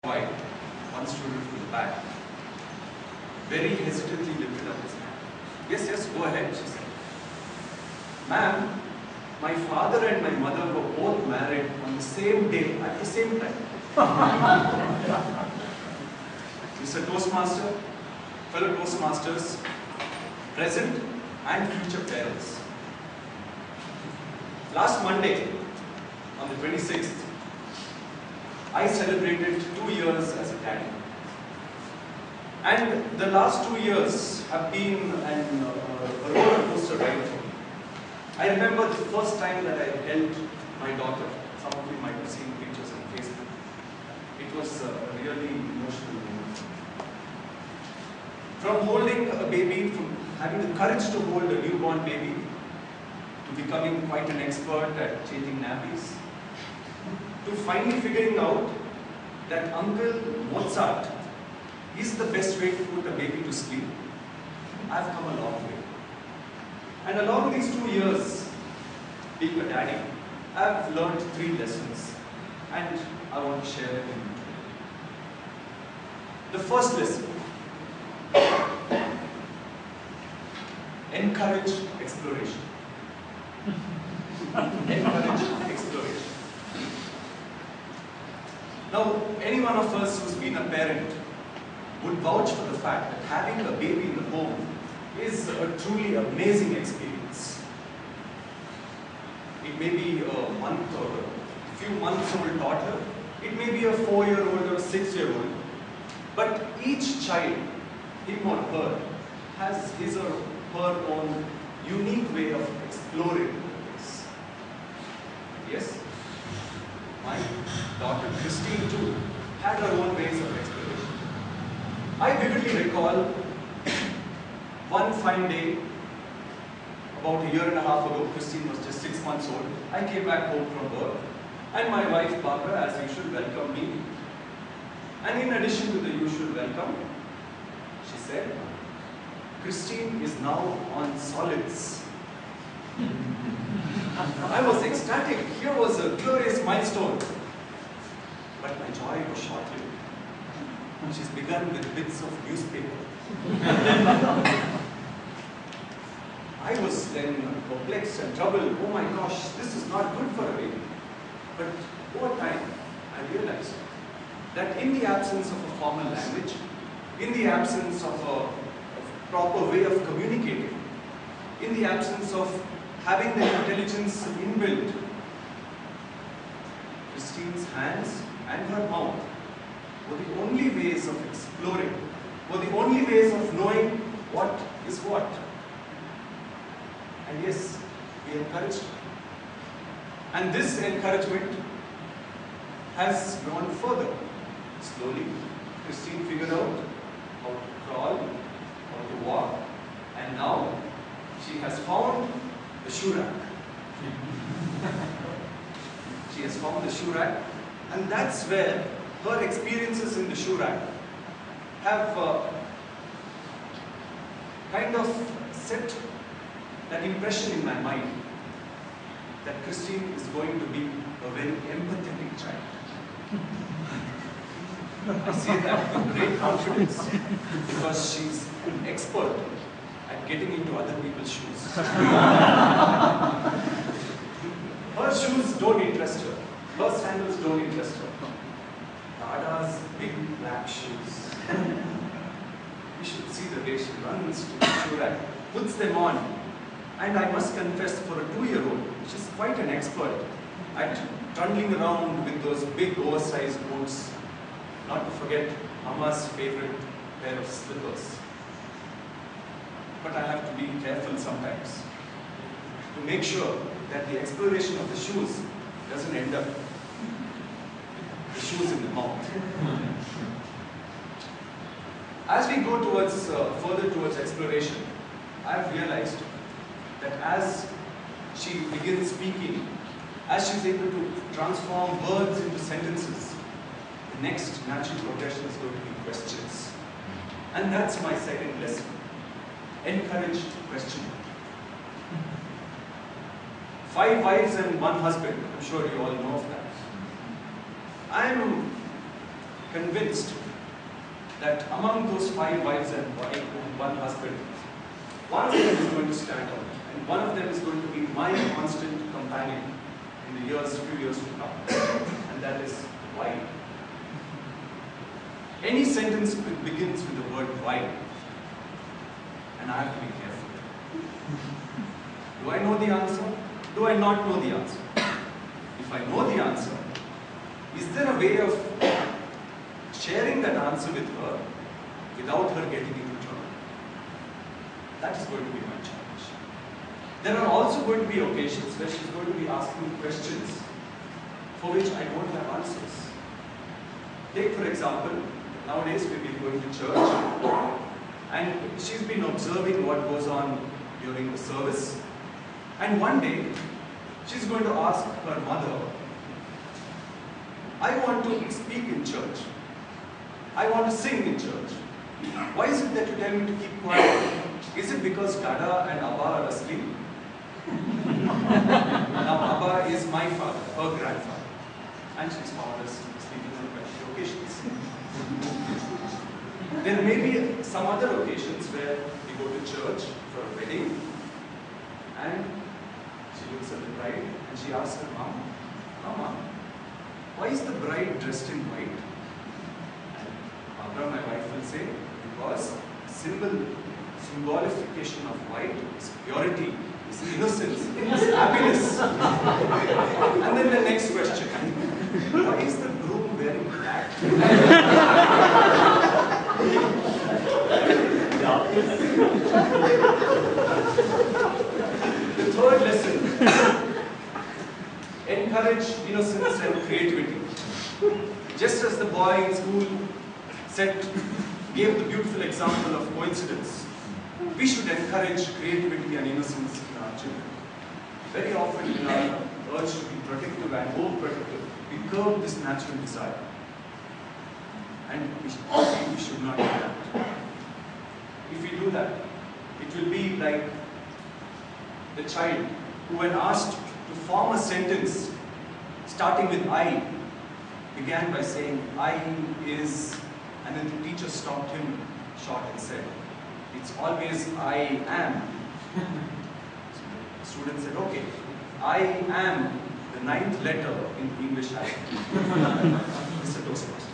White, one student from the back, very hesitantly lifted up his hand. Yes, yes, go ahead, she said. Ma'am, my father and my mother were both married on the same day at the same time. Mr. Toastmaster, fellow Toastmasters, present and future parents. Last Monday, on the 26th, I celebrated 2 years as a daddy. And the last 2 years have been a roller coaster ride for me. I remember the first time that I held my daughter. Some of you might have seen pictures on Facebook. It was a really emotional moment. From holding a baby, from having the courage to hold a newborn baby, to becoming quite an expert at changing nappies, to finally figuring out that Uncle Mozart is the best way to put a baby to sleep, I've come a long way. And along these 2 years, being a daddy, I've learned 3 lessons, and I want to share them with you today. The first lesson: encourage exploration. Encourage exploration. Now, any one of us who's been a parent would vouch for the fact that having a baby in the home is a truly amazing experience. It may be a month or a few months old toddler, it may be a 4-year-old or a 6-year-old, but each child, him or her, has his or her own unique way of exploring this. Yes? My daughter Christine too had her own ways of exploration. I vividly recall one fine day, about a 1.5 years ago, Christine was just 6 months old. I came back home from work, and my wife Barbara, as usual, welcomed me. And in addition to the usual welcome, she said, "Christine is now on solids." I was ecstatic. Here was a glorious milestone. But my joy was short-lived. She's begun with bits of newspaper. I was then perplexed and troubled. Oh my gosh, this is not good for a baby. But over time, I realized that in the absence of a formal language, in the absence of a proper way of communicating, in the absence of having the intelligence inbuilt, Christine's hands and her mouth were the only ways of exploring, were the only ways of knowing what is what. And yes, we encouraged her. And this encouragement has gone further. Slowly, Christine figured out how to crawl, how to walk, and now she has found the shoe rack. She has found the shoe rack, and that's where her experiences in the shoe rack have kind of set that impression in my mind that Christine is going to be a very empathetic child. I say that with great confidence because she's an expert at getting into other people's shoes. Her shoes don't interest her. Her sandals don't interest her. Dada's big black shoes. You should see the way she runs to the shoe rack, puts them on. And I must confess, for a 2-year-old, she's quite an expert at trundling around with those big oversized boots. Not to forget Mama's favorite pair of slippers. But I have to be careful sometimes to make sure that the exploration of the shoes doesn't end up the shoes in the mouth. As we go towards further towards exploration, I have realized that as she begins speaking, as she's able to transform words into sentences, the next natural progression is going to be questions. And that's my second lesson. Encourage questioning. 5 wives and 1 husband, I'm sure you all know of that. I'm convinced that among those 5 wives and one husband, one of them is going to stand out, and one of them is going to be my constant companion in the few years to come, and that is why. Any sentence begins with the word why, and I have to be careful. Do I know the answer? Do I not know the answer? If I know the answer, is there a way of sharing that answer with her without her getting into trouble? That is going to be my challenge. There are also going to be occasions where she's going to be asking questions for which I don't have answers. Take for example, nowadays we've been going to church and she's been observing what goes on during the service, and one day she's going to ask her mother, I want to speak in church. I want to sing in church. Why is it that you tell me to keep quiet? Is it because Dada and Abba are asleep? Now Abba is my father, her grandfather, and she's found us sleeping on many occasions. There may be some other occasions where we go to church for a wedding, and she looks at the bride and she asks her mom, Mama, why is the bride dressed in white? And Barbara, my wife, will say, because symbolification of white is purity, is innocence, is happiness. And then the next question, why is the groom wearing black? The third lesson, encourage innocence and creativity. Just as the boy in school gave the beautiful example of coincidence, we should encourage creativity and innocence in our children. Very often in our urge to be protective and overprotective, we curb this natural desire. And we should not do that. If we do that, it will be like the child who, when asked to form a sentence starting with I, began by saying, I is, and then the teacher stopped him short and said, it's always I am. So the student said, okay, I am the 9th letter in the English alphabet. Mr. Toastmaster.